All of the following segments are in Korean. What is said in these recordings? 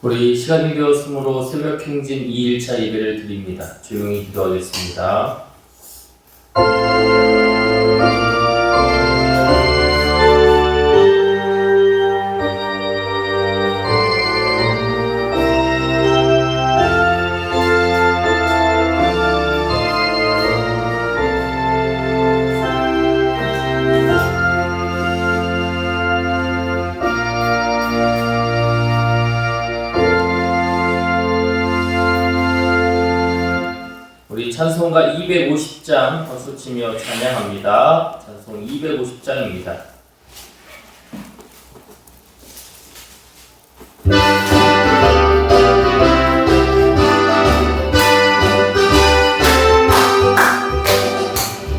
우리 시간이 되었으므로 새벽 행진 2일차 예배를 드립니다. 조용히 기도하겠습니다. 찬송가 250장 박수치며 찬양합니다. 찬송 250장입니다.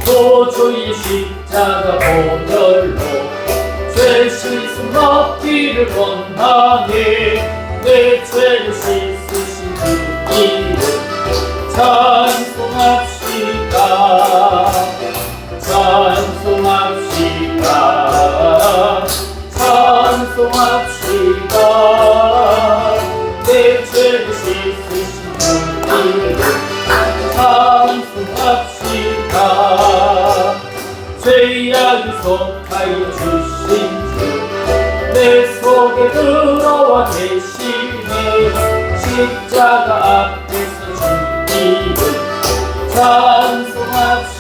도주의 십자가 보혈로 죄 씻음 받기를 원하네. 내 죄를 씻으신 그 이름 찬송합시다. 찬송합시다. 찬송합시다. 내 죄를 씻으신 그 이름 찬송합시다. 죄악이 속하여 주신 주 내 속에 들어와 계시네. 십자가 앞에서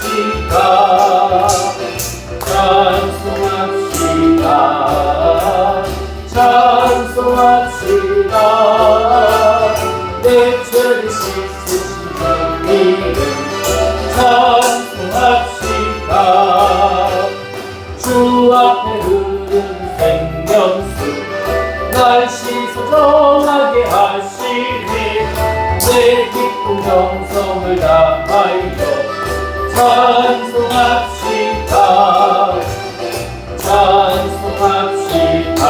찬송합시다. 찬송합시다. 찬송합시다. 내 죄를 씻으신 이름 찬송합시다. 주 앞에 흐르는 생명수 날 씻어 정하게 하시네. 내 기쁜 정성을 다하여 찬송합시다. 찬송합시다.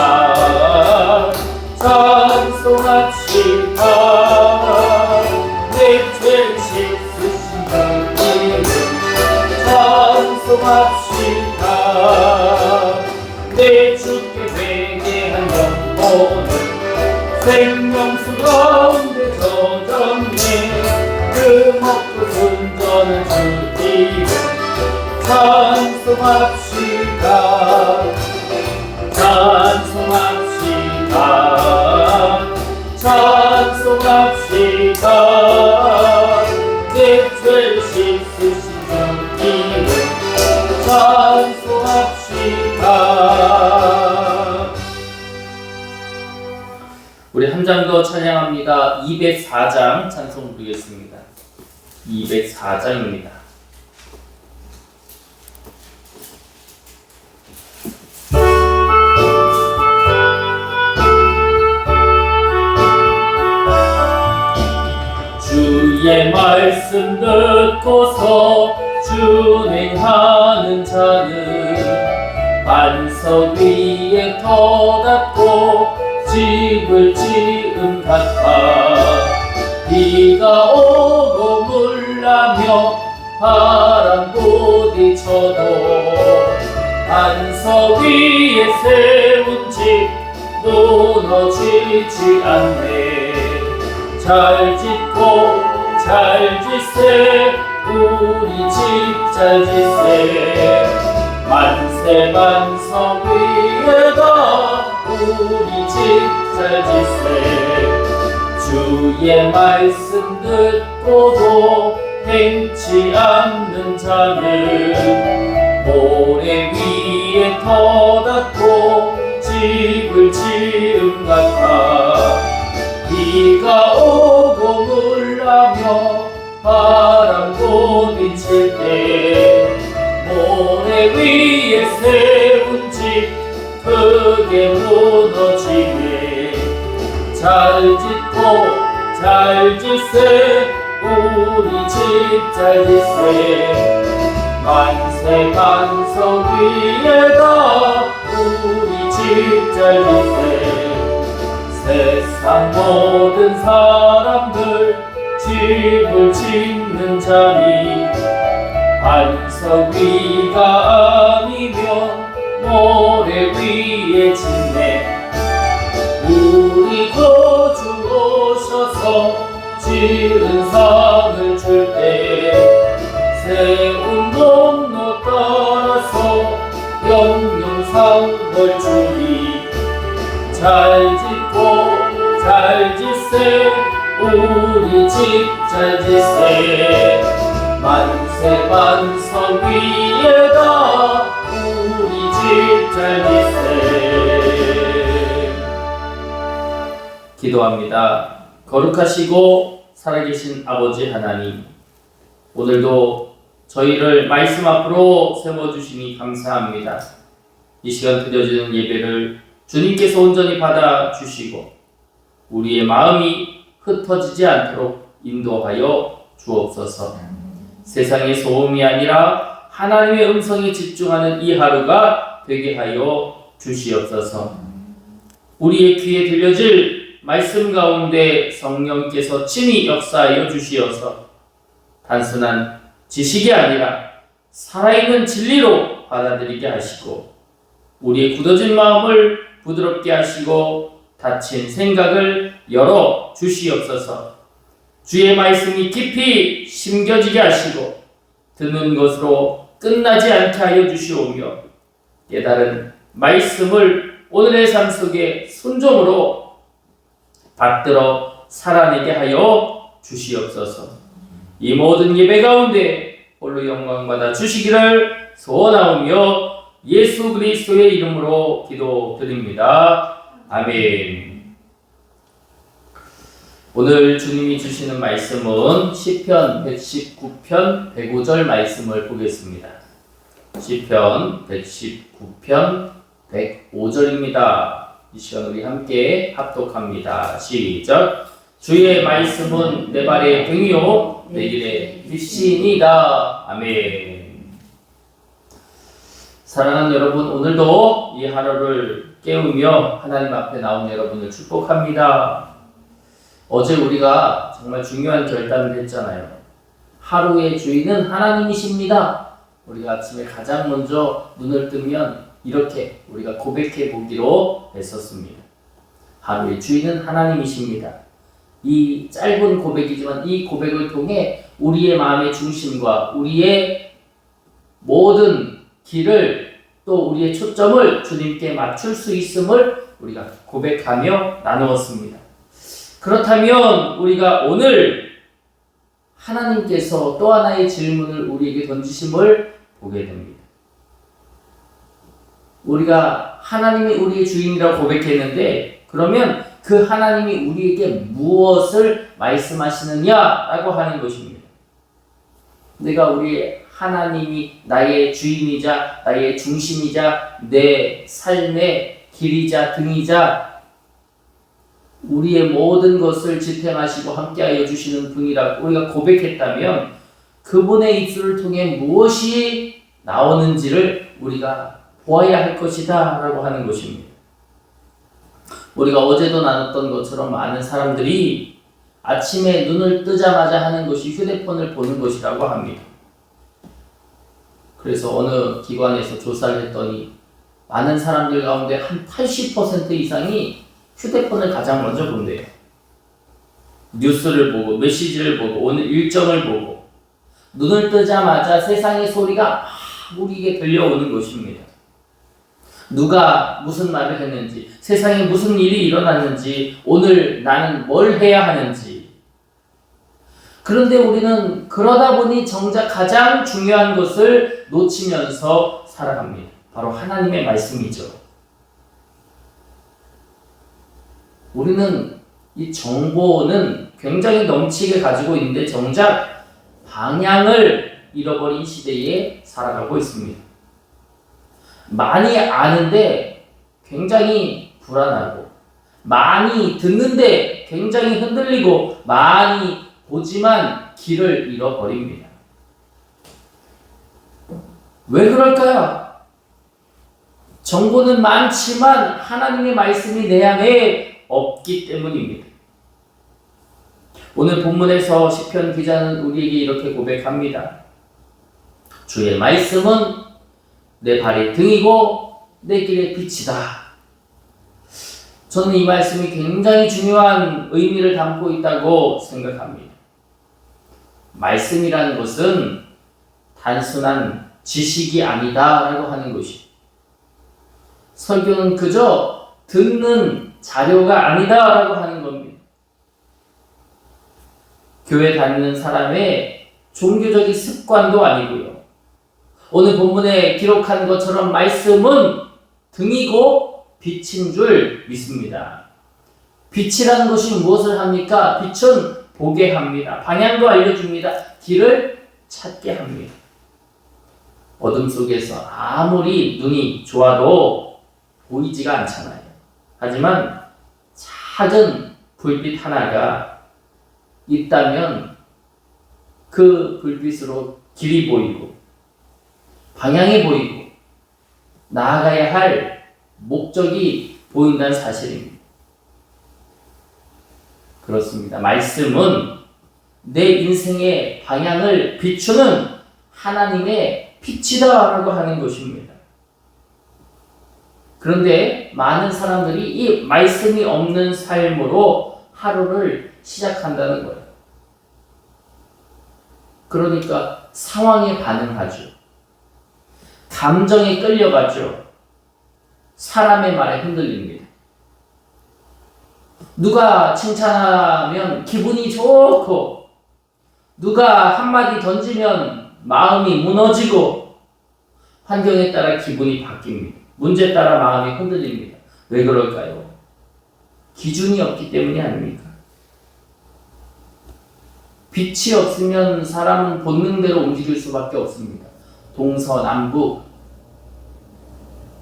찬송합시다. 내 죄를 씻으신 이름 찬송합시다. 내 주께 회개한 영혼을 생명수 가운데 젖었네. 그 먹고 순전한 주 이름 찬송합시다. 찬송합시다. 찬송합시다. 내 죄를 씻으신 주 이름 찬송합시다. 우리 한 장 더 찬양합니다. 204장 찬송 부르겠습니다. 204장입니다. 주의 말씀 듣고서 준행하는 자는 반석 위에 터닫고 집을 지은 같아. 비가 오고 물나며 바람 부딪혀도 반석 위에 세운 집 무너지지 않네. 잘 짓고 잘 짓세 우리 집 잘 짓세. 만세 반석 위에다 우리 집 잘 짓세. 주의 말씀 듣고도 행치 않는 자는 모래 위에 터닫고 집을 지은 같아. 비가 오고 물나며 바람 부딪힐 때 모래 위에 세운 집 크게 무너지네. 잘 짓고 잘 짓세 우리 집 잘 짓세. 만세 반석 위에다 우리 집 잘 짓세. 세상 모든 사람들 집을 짓는 자니 반석 위가 아니면 모래 위에 짓네. 우리 거주 앞에서 지은 상을 줄 때 세운 농로 따라서 영영상 벌주리 잘 짓고 잘 짓세 우리 집 잘 짓세 만세 만성 위에다 우리 집 잘 짓세. 기도합니다. 거룩하시고 살아계신 아버지 하나님, 오늘도 저희를 말씀 앞으로 세워주시니 감사합니다. 이 시간 드려지는 예배를 주님께서 온전히 받아주시고 우리의 마음이 흩어지지 않도록 인도하여 주옵소서. 세상의 소음이 아니라 하나님의 음성에 집중하는 이 하루가 되게 하여 주시옵소서. 우리의 귀에 들려질 말씀 가운데 성령께서 친히 역사하여 주시어서 단순한 지식이 아니라 살아있는 진리로 받아들이게 하시고 우리의 굳어진 마음을 부드럽게 하시고 닫힌 생각을 열어 주시옵소서. 주의 말씀이 깊이 심겨지게 하시고 듣는 것으로 끝나지 않게 하여 주시오며 깨달은 말씀을 오늘의 삶 속에 순종으로 받들어 살아내게 하여 주시옵소서. 이 모든 예배 가운데 홀로 영광받아 주시기를 소원하오며 예수 그리스도의 이름으로 기도드립니다. 아멘. 오늘 주님이 주시는 말씀은 시편 119편 105절 말씀을 보겠습니다. 시편 119편 105절입니다. 이 시간 우리 함께 합독합니다. 시작. 주의 말씀은 내 발의 등이요 내 길의 빛이니이다. 아멘. 사랑하는 여러분, 오늘도 이 하루를 깨우며 하나님 앞에 나온 여러분을 축복합니다. 어제 우리가 정말 중요한 결단을 했잖아요. 하루의 주인은 하나님이십니다. 우리가 아침에 가장 먼저 눈을 뜨면 이렇게 우리가 고백해 보기로 했었습니다. 하루의 주인은 하나님이십니다. 이 짧은 고백이지만 이 고백을 통해 우리의 마음의 중심과 우리의 모든 길을 또 우리의 초점을 주님께 맞출 수 있음을 우리가 고백하며 나누었습니다. 그렇다면 우리가 오늘 하나님께서 또 하나의 질문을 우리에게 던지심을 보게 됩니다. 우리가 하나님이 우리의 주인이라고 고백했는데 그러면 그 하나님이 우리에게 무엇을 말씀하시느냐라고 하는 것입니다. 내가 우리의 하나님이 나의 주인이자 나의 중심이자 내 삶의 길이자 등이자 우리의 모든 것을 지탱하시고 함께하여 주시는 분이라고 우리가 고백했다면 그분의 입술을 통해 무엇이 나오는지를 우리가 보아야 할 것이다 라고 하는 것입니다. 우리가 어제도 나눴던 것처럼 많은 사람들이 아침에 눈을 뜨자마자 하는 것이 휴대폰을 보는 것이라고 합니다. 그래서 어느 기관에서 조사를 했더니 많은 사람들 가운데 한 80% 이상이 휴대폰을 가장 먼저 본대요. 뉴스를 보고 메시지를 보고 오늘 일정을 보고 눈을 뜨자마자 세상의 소리가 막 우리에게 들려오는 것입니다. 누가 무슨 말을 했는지, 세상에 무슨 일이 일어났는지, 오늘 나는 뭘 해야 하는지. 그런데 우리는 그러다 보니 정작 가장 중요한 것을 놓치면서 살아갑니다. 바로 하나님의 말씀이죠. 우리는 이 정보는 굉장히 넘치게 가지고 있는데 정작 방향을 잃어버린 시대에 살아가고 있습니다. 많이 아는데 굉장히 불안하고 많이 듣는데 굉장히 흔들리고 많이 보지만 길을 잃어버립니다. 왜 그럴까요? 정보는 많지만 하나님의 말씀이 내 안에 없기 때문입니다. 오늘 본문에서 시편 기자는 우리에게 이렇게 고백합니다. 주의 말씀은 내 발의 등이고 내 길의 빛이다. 저는 이 말씀이 굉장히 중요한 의미를 담고 있다고 생각합니다. 말씀이라는 것은 단순한 지식이 아니다라고 하는 것이, 설교는 그저 듣는 자료가 아니다라고 하는 겁니다. 교회 다니는 사람의 종교적인 습관도 아니고요. 오늘 본문에 기록한 것처럼 말씀은 등이고 빛인 줄 믿습니다. 빛이라는 것이 무엇을 합니까? 빛은 보게 합니다. 방향도 알려줍니다. 길을 찾게 합니다. 어둠 속에서 아무리 눈이 좋아도 보이지가 않잖아요. 하지만 작은 불빛 하나가 있다면 그 불빛으로 길이 보이고 방향이 보이고 나아가야 할 목적이 보인다는 사실입니다. 그렇습니다. 말씀은 내 인생의 방향을 비추는 하나님의 빛이다라고 하는 것입니다. 그런데 많은 사람들이 이 말씀이 없는 삶으로 하루를 시작한다는 거예요. 그러니까 상황에 반응하죠. 감정에 끌려가죠. 사람의 말에 흔들립니다. 누가 칭찬하면 기분이 좋고, 누가 한마디 던지면 마음이 무너지고, 환경에 따라 기분이 바뀝니다. 문제에 따라 마음이 흔들립니다. 왜 그럴까요? 기준이 없기 때문이 아닙니까? 빛이 없으면 사람은 본능대로 움직일 수밖에 없습니다. 동서남북,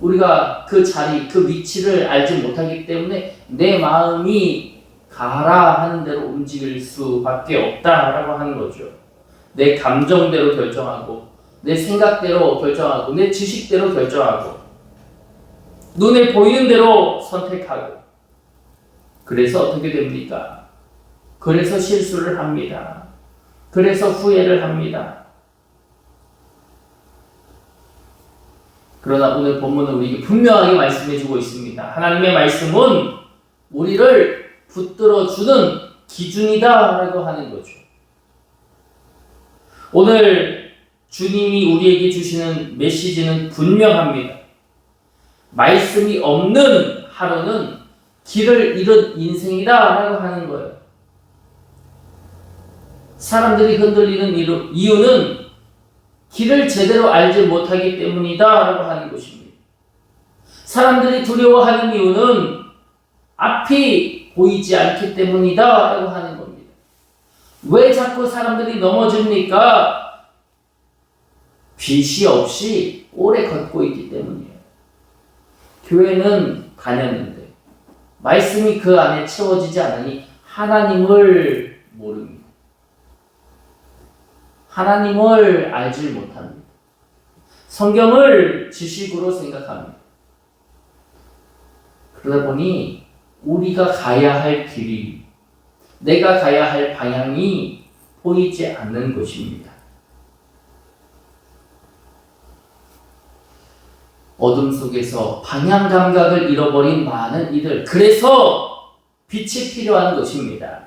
우리가 그 자리, 그 위치를 알지 못하기 때문에 내 마음이 가라 하는 대로 움직일 수밖에 없다라고 하는 거죠. 내 감정대로 결정하고, 내 생각대로 결정하고, 내 지식대로 결정하고, 눈에 보이는 대로 선택하고. 그래서 어떻게 됩니까? 그래서 실수를 합니다. 그래서 후회를 합니다. 그러나 오늘 본문은 우리에게 분명하게 말씀해주고 있습니다. 하나님의 말씀은 우리를 붙들어주는 기준이다라고 하는 거죠. 오늘 주님이 우리에게 주시는 메시지는 분명합니다. 말씀이 없는 하루는 길을 잃은 인생이다라고 하는 거예요. 사람들이 흔들리는 이유는 길을 제대로 알지 못하기 때문이다라고 하는 것입니다. 사람들이 두려워하는 이유는 앞이 보이지 않기 때문이다라고 하는 겁니다. 왜 자꾸 사람들이 넘어집니까? 빛이 없이 오래 걷고 있기 때문이에요. 교회는 다녔는데 말씀이 그 안에 채워지지 않으니 하나님을 모릅니다. 하나님을 알지 못합니다. 성경을 지식으로 생각합니다. 그러다 보니 우리가 가야 할 길이, 내가 가야 할 방향이 보이지 않는 것입니다. 어둠 속에서 방향 감각을 잃어버린 많은 이들, 그래서 빛이 필요한 것입니다.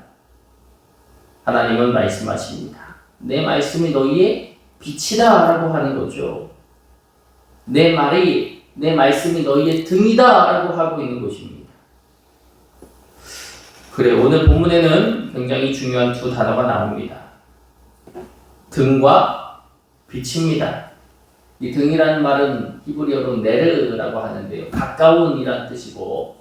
하나님은 말씀하십니다. 내 말씀이 너희의 빛이다 라고 하는 거죠. 내 말씀이 너희의 등이다 라고 하고 있는 것입니다. 그래, 오늘 본문에는 굉장히 중요한 두 단어가 나옵니다. 등과 빛입니다. 이 등이라는 말은 히브리어로 네르라고 하는데요. 가까운이라는 뜻이고,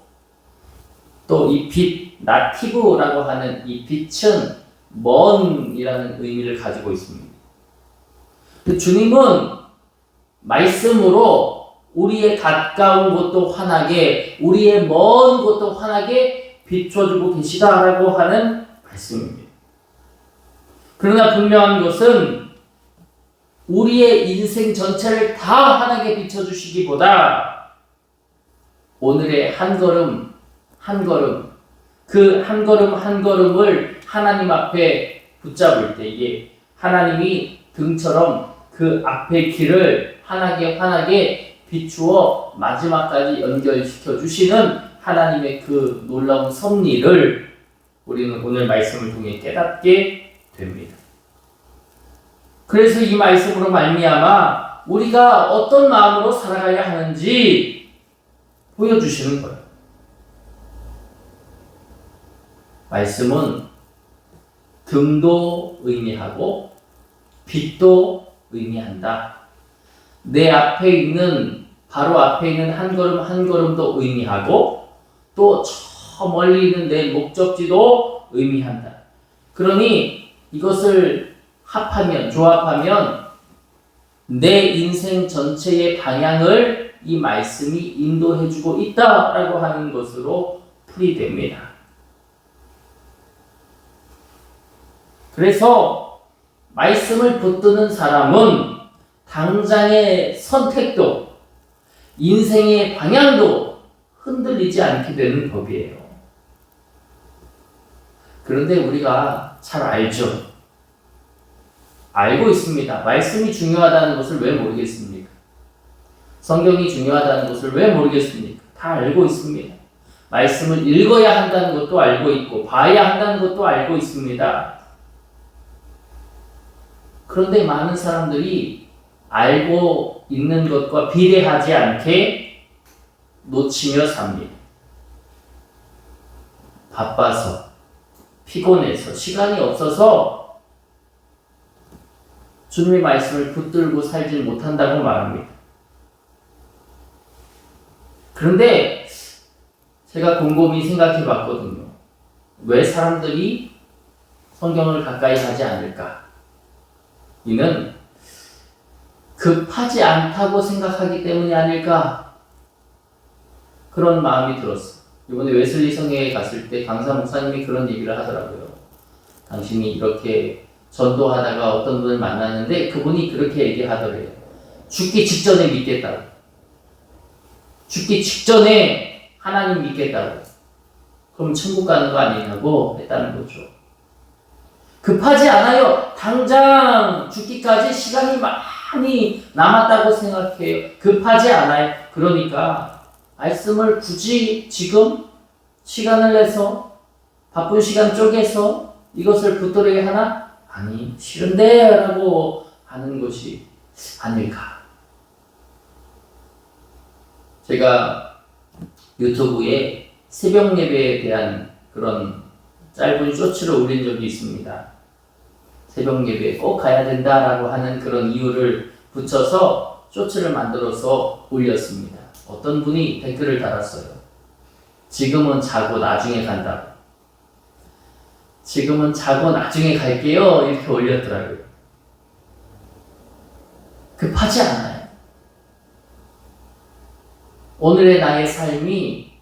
또 이 빛, 나티브라고 하는 이 빛은 먼이라는 의미를 가지고 있습니다. 주님은 말씀으로 우리의 가까운 곳도 환하게, 우리의 먼 곳도 환하게 비춰주고 계시다라고 하는 말씀입니다. 그러나 분명한 것은 우리의 인생 전체를 다 환하게 비춰주시기보다 오늘의 한 걸음 한 걸음, 그 한 걸음 한 걸음을 하나님 앞에 붙잡을 때 이게 하나님이 등처럼 그 앞의 길을 환하게 비추어 마지막까지 연결시켜 주시는 하나님의 그 놀라운 섭리를 우리는 오늘 말씀을 통해 깨닫게 됩니다. 그래서 이 말씀으로 말미암아 우리가 어떤 마음으로 살아가야 하는지 보여주시는 거예요. 말씀은 등도 의미하고 빛도 의미한다. 내 앞에 있는 바로 앞에 있는 한 걸음 한 걸음도 의미하고 또 저 멀리 있는 내 목적지도 의미한다. 그러니 이것을 합하면 조합하면 내 인생 전체의 방향을 이 말씀이 인도해주고 있다라고 하는 것으로 풀이됩니다. 그래서 말씀을 붙드는 사람은 당장의 선택도 인생의 방향도 흔들리지 않게 되는 법이에요. 그런데 우리가 잘 알죠. 알고 있습니다. 말씀이 중요하다는 것을 왜 모르겠습니까? 성경이 중요하다는 것을 왜 모르겠습니까? 다 알고 있습니다. 말씀을 읽어야 한다는 것도 알고 있고 봐야 한다는 것도 알고 있습니다. 그런데 많은 사람들이 알고 있는 것과 비례하지 않게 놓치며 삽니다. 바빠서, 피곤해서, 시간이 없어서 주님의 말씀을 붙들고 살지 못한다고 말합니다. 그런데 제가 곰곰이 생각해 봤거든요. 왜 사람들이 성경을 가까이 하지 않을까? 이는 급하지 않다고 생각하기 때문이 아닐까? 그런 마음이 들었어요. 이번에 웨슬리 성회에 갔을 때 강사 목사님이 그런 얘기를 하더라고요. 당신이 이렇게 전도하다가 어떤 분을 만났는데 그분이 그렇게 얘기하더래요. 죽기 직전에 믿겠다고. 죽기 직전에 하나님 믿겠다고. 그럼 천국 가는 거 아니냐고 했다는 거죠. 급하지 않아요. 당장 죽기까지 시간이 많이 남았다고 생각해요. 급하지 않아요. 그러니까 말씀을 굳이 지금 시간을 내서 바쁜 시간 쪼개서 이것을 붙들어야 하나? 아니, 싫은데 라고 하는 것이 아닐까. 제가 유튜브에 새벽 예배에 대한 그런 짧은 쇼츠를 올린 적이 있습니다. 새벽 예배에 꼭 가야 된다라고 하는 그런 이유를 붙여서 쇼츠를 만들어서 올렸습니다. 어떤 분이 댓글을 달았어요. 지금은 자고 나중에 간다고. 지금은 자고 나중에 갈게요. 이렇게 올렸더라고요. 급하지 않아요. 오늘의 나의 삶이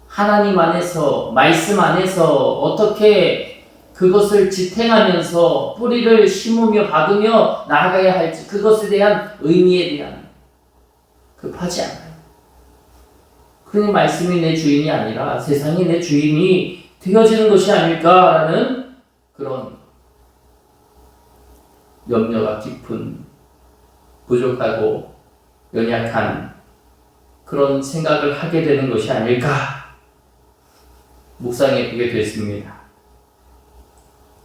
하나님 안에서, 말씀 안에서 어떻게 그것을 지탱하면서 뿌리를 심으며 박으며 나아가야 할지, 그것에 대한 의미에 대한 급하지 않아요. 그러니 말씀이 내 주인이 아니라 세상이 내 주인이 되어지는 것이 아닐까라는 그런 염려가 깊은, 부족하고 연약한 그런 생각을 하게 되는 것이 아닐까 묵상해 보게 됐습니다.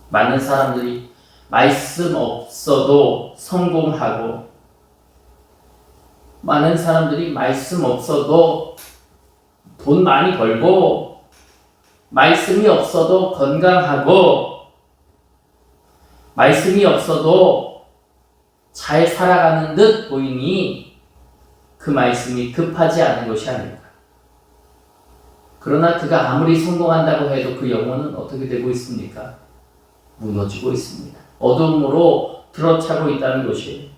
많은 사람들이 말씀 없어도 성공하고, 많은 사람들이 말씀 없어도 돈 많이 벌고, 말씀이 없어도 건강하고, 말씀이 없어도 잘 살아가는 듯 보이니 그 말씀이 급하지 않은 것이 아닐까. 그러나 그가 아무리 성공한다고 해도 그 영혼은 어떻게 되고 있습니까? 무너지고 있습니다. 어둠으로 들어차고 있다는 것이에요.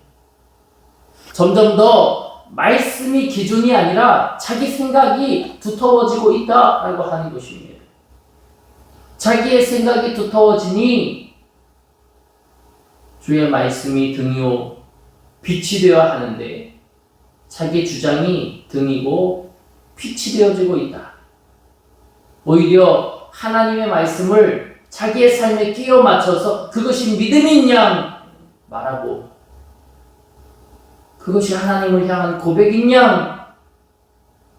점점 더 말씀이 기준이 아니라 자기 생각이 두터워지고 있다라고 하는 것입니다. 자기의 생각이 두터워지니 주의 말씀이 등이요 빛이 되어야 하는데 자기 주장이 등이고 빛이 되어지고 있다. 오히려 하나님의 말씀을 자기의 삶에 끼워 맞춰서 그것이 믿음인 양 말하고, 그것이 하나님을 향한 고백인 양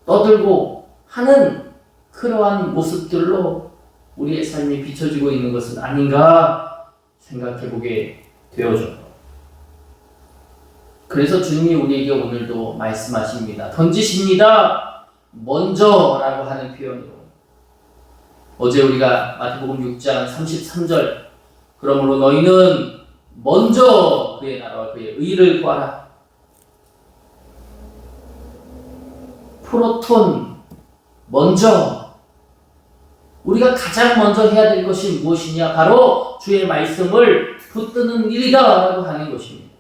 떠들고 하는 그러한 모습들로 우리의 삶이 비춰지고 있는 것은 아닌가 생각해보게 되어져요. 그래서 주님이 우리에게 오늘도 말씀하십니다. 던지십니다. 먼저라고 하는 표현으로. 어제 우리가 마태복음 6장 33절 그러므로 너희는 먼저 그의 나라와 그의 의를 구하라. 프로톤 먼저. 우리가 가장 먼저 해야 될 것이 무엇이냐? 바로 주의 말씀을 붙드는 일이다 라고 하는 것입니다.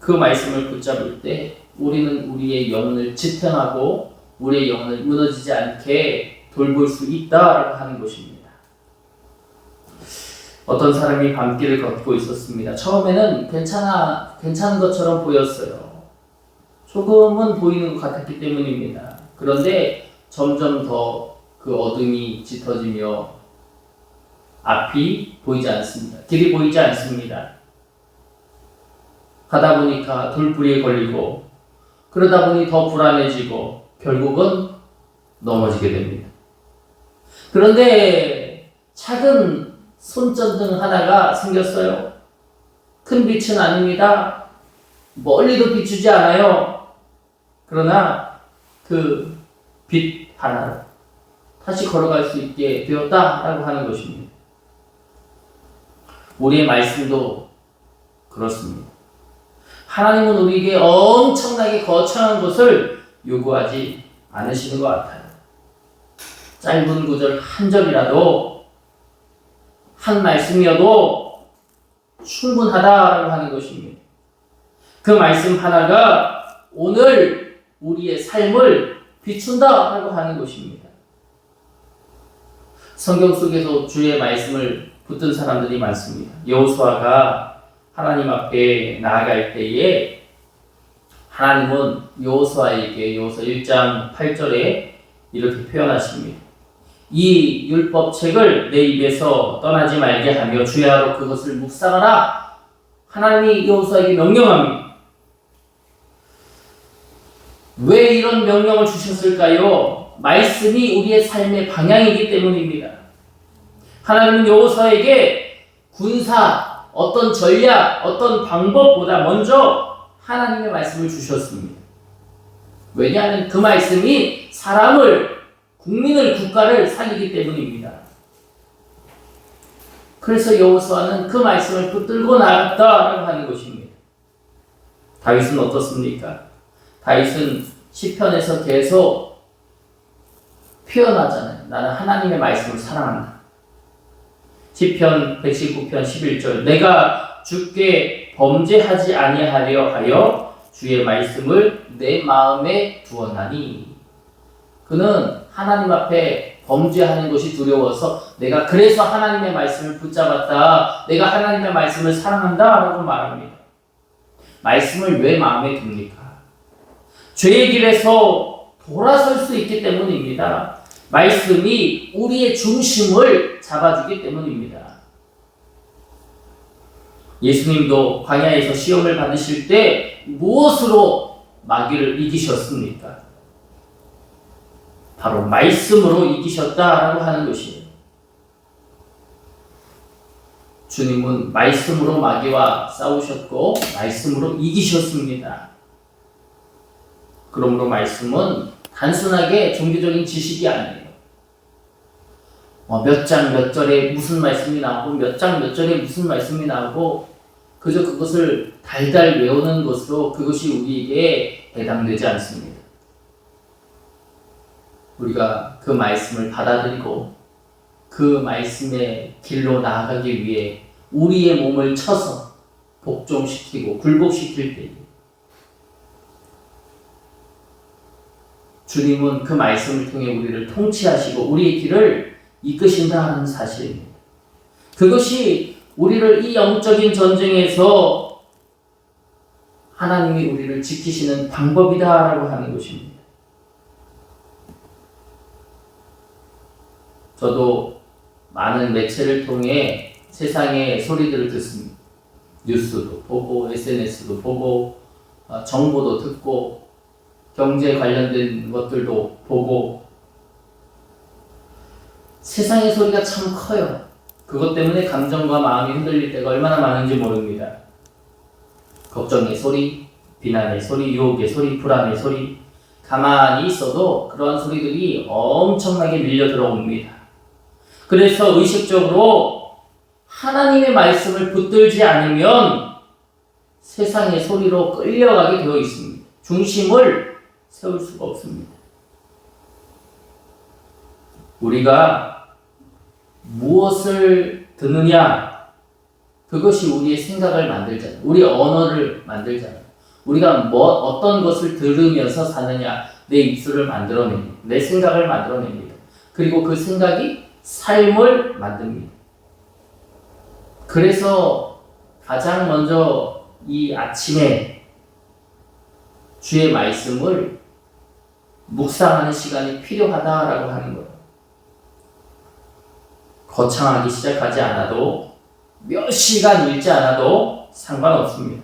그 말씀을 붙잡을 때 우리는 우리의 영혼을 지탱하고 우리의 영혼을 무너지지 않게 돌볼 수 있다라고 하는 것입니다. 어떤 사람이 밤길을 걷고 있었습니다. 처음에는 괜찮은 것처럼 보였어요. 조금은 보이는 것 같았기 때문입니다. 그런데 점점 더 그 어둠이 짙어지며 앞이 보이지 않습니다. 길이 보이지 않습니다. 가다 보니까 돌부리에 걸리고 그러다 보니 더 불안해지고 결국은 넘어지게 됩니다. 그런데 작은 손전등 하나가 생겼어요. 큰 빛은 아닙니다. 멀리도 비추지 않아요. 그러나 그 빛 하나로 다시 걸어갈 수 있게 되었다라고 하는 것입니다. 우리의 말씀도 그렇습니다. 하나님은 우리에게 엄청나게 거창한 것을 요구하지 않으시는 것 같아요. 짧은 구절 한 절이라도 한 말씀이어도 충분하다라고 하는 것입니다. 그 말씀 하나가 오늘 우리의 삶을 비춘다라고 하는 것입니다. 성경 속에서 주의 말씀을 붙든 사람들이 많습니다. 여호수아가 하나님 앞에 나아갈 때에 하나님은 여호수아에게 여호수아 1장 8절에 이렇게 표현하십니다. 이 율법책을 내 입에서 떠나지 말게 하며 주야로 그것을 묵상하라. 하나님이 여호수아에게 명령합니다. 왜 이런 명령을 주셨을까요? 말씀이 우리의 삶의 방향이기 때문입니다. 하나님은 여호수아에게 군사, 어떤 전략, 어떤 방법보다 먼저 하나님의 말씀을 주셨습니다. 왜냐하면 그 말씀이 사람을, 국민을, 국가를 살리기 때문입니다. 그래서 여호수아는 그 말씀을 붙들고 나갔다라고 하는 것입니다. 다윗은 어떻습니까? 다윗은 시편에서 계속 표현하잖아요. 나는 하나님의 말씀을 사랑한다. 시편 119편 11절 내가 주께 범죄하지 아니하려 하여 주의 말씀을 내 마음에 두었나니. 그는 하나님 앞에 범죄하는 것이 두려워서 내가 그래서 하나님의 말씀을 붙잡았다. 내가 하나님의 말씀을 사랑한다 라고 말합니다. 말씀을 왜 마음에 둡니까? 죄의 길에서 돌아설 수 있기 때문입니다. 말씀이 우리의 중심을 잡아주기 때문입니다. 예수님도 광야에서 시험을 받으실 때 무엇으로 마귀를 이기셨습니까? 바로 말씀으로 이기셨다라고 하는 것이에요. 주님은 말씀으로 마귀와 싸우셨고 말씀으로 이기셨습니다. 그러므로 말씀은 단순하게 종교적인 지식이 아니에요. 몇 장 몇 절에 무슨 말씀이 나오고 몇 장 몇 절에 무슨 말씀이 나오고 그저 그것을 달달 외우는 것으로 그것이 우리에게 해당되지 않습니다. 우리가 그 말씀을 받아들이고 그 말씀의 길로 나아가기 위해 우리의 몸을 쳐서 복종시키고 굴복시킬 때 주님은 그 말씀을 통해 우리를 통치하시고 우리의 길을 이끄신다는 사실입니다. 그것이 우리를 이 영적인 전쟁에서 하나님이 우리를 지키시는 방법이다라고 하는 것입니다. 저도 많은 매체를 통해 세상의 소리들을 듣습니다. 뉴스도 보고 SNS도 보고 정보도 듣고 경제 관련된 것들도 보고 세상의 소리가 참 커요. 그것 때문에 감정과 마음이 흔들릴 때가 얼마나 많은지 모릅니다. 걱정의 소리, 비난의 소리, 유혹의 소리, 불안의 소리, 가만히 있어도 그러한 소리들이 엄청나게 밀려 들어옵니다. 그래서 의식적으로 하나님의 말씀을 붙들지 않으면 세상의 소리로 끌려가게 되어 있습니다. 중심을 세울 수가 없습니다. 우리가 무엇을 듣느냐, 그것이 우리의 생각을 만들잖아요. 우리 언어를 만들잖아요. 우리가 어떤 것을 들으면서 사느냐, 내 입술을 만들어냅니다. 내 생각을 만들어냅니다. 그리고 그 생각이 삶을 만듭니다. 그래서 가장 먼저 이 아침에 주의 말씀을 묵상하는 시간이 필요하다라고 하는 거예요. 거창하기 시작하지 않아도 몇 시간 읽지 않아도 상관없습니다.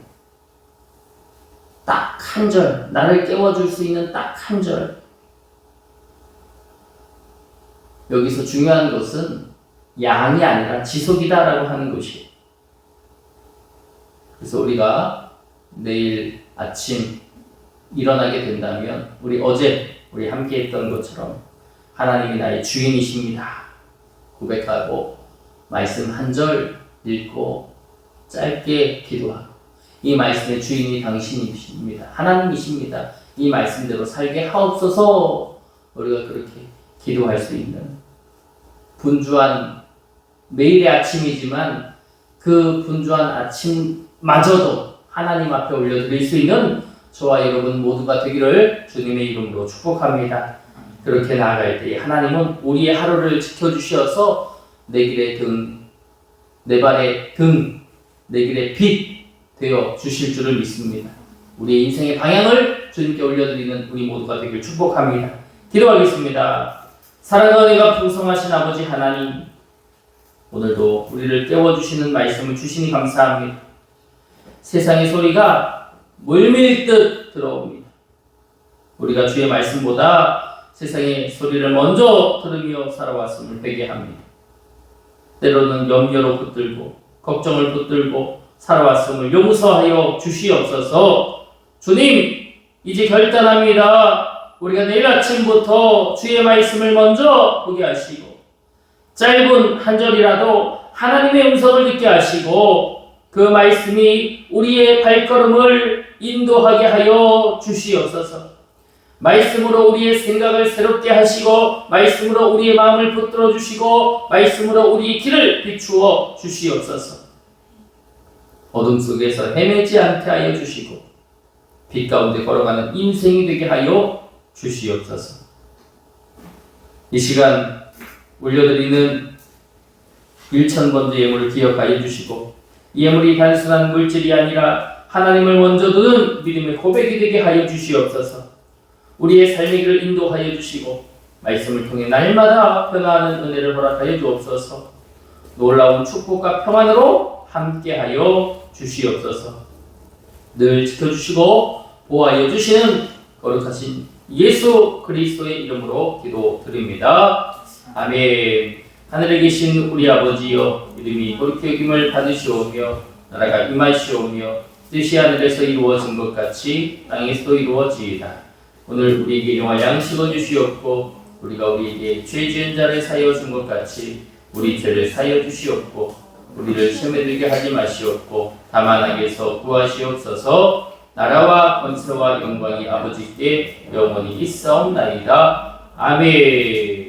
딱 한 절, 나를 깨워줄 수 있는 딱 한 절. 여기서 중요한 것은 양이 아니라 지속이다라고 하는 것이에요. 그래서 우리가 내일 아침 일어나게 된다면 우리 함께 했던 것처럼 하나님이 나의 주인이십니다 고백하고 말씀 한 절 읽고 짧게 기도하고 이 말씀의 주인이 당신이십니다. 하나님이십니다. 이 말씀대로 살게 하옵소서. 우리가 그렇게 기도할 수 있는 분주한 매일의 아침이지만 그 분주한 아침마저도 하나님 앞에 올려드릴 수 있는 저와 여러분 모두가 되기를 주님의 이름으로 축복합니다. 그렇게 나아갈 때 하나님은 우리의 하루를 지켜주셔서 내 길의 등, 내 발의 등, 내 길의 빛 되어 주실 줄을 믿습니다. 우리의 인생의 방향을 주님께 올려드리는 우리 모두가 되길 축복합니다. 기도하겠습니다. 사랑과 은혜가 풍성하신 아버지 하나님, 오늘도 우리를 깨워주시는 말씀을 주시니 감사합니다. 세상의 소리가 물밀듯 들어옵니다. 우리가 주의 말씀보다 세상의 소리를 먼저 들으며 살아왔음을 회개합니다. 때로는 염려로 붙들고 걱정을 붙들고 살아왔음을 용서하여 주시옵소서. 주님, 이제 결단합니다. 우리가 내일 아침부터 주의 말씀을 먼저 보게 하시고 짧은 한 절이라도 하나님의 음성을 듣게 하시고 그 말씀이 우리의 발걸음을 인도하게 하여 주시옵소서. 말씀으로 우리의 생각을 새롭게 하시고 말씀으로 우리의 마음을 붙들어 주시고 말씀으로 우리의 길을 비추어 주시옵소서. 어둠 속에서 헤매지 않게 하여 주시고 빛 가운데 걸어가는 인생이 되게 하여 주시옵소서. 이 시간 올려드리는 1000번째 예물을 기억하여 주시고 이 예물이 단순한 물질이 아니라 하나님을 먼저 두는 믿음의 고백이 되게 하여 주시옵소서. 우리의 삶의 길을 인도하여 주시고 말씀을 통해 날마다 변화하는 은혜를 허락하여 주옵소서. 놀라운 축복과 평안으로 함께하여 주시옵소서. 늘 지켜주시고 보호하여 주시는 거룩하신 예수 그리스도의 이름으로 기도드립니다. 아멘. 하늘에 계신 우리 아버지여, 이름이 거룩히 여김을 받으시오며 나라가 임하시오며 뜻이 하늘에서 이루어진 것 같이 땅에서도 이루어지이다. 오늘 우리에게 영화 양식을 주시옵고 우리가 우리에게 죄 지은 자를 사하여 준 것 같이 우리 죄를 사하여 주시옵고 우리를 시험에 들게 하지 마시옵고 다만 악에서 구하시옵소서. 나라와 권세와 영광이 아버지께 영원히 있사옵나이다. 아멘.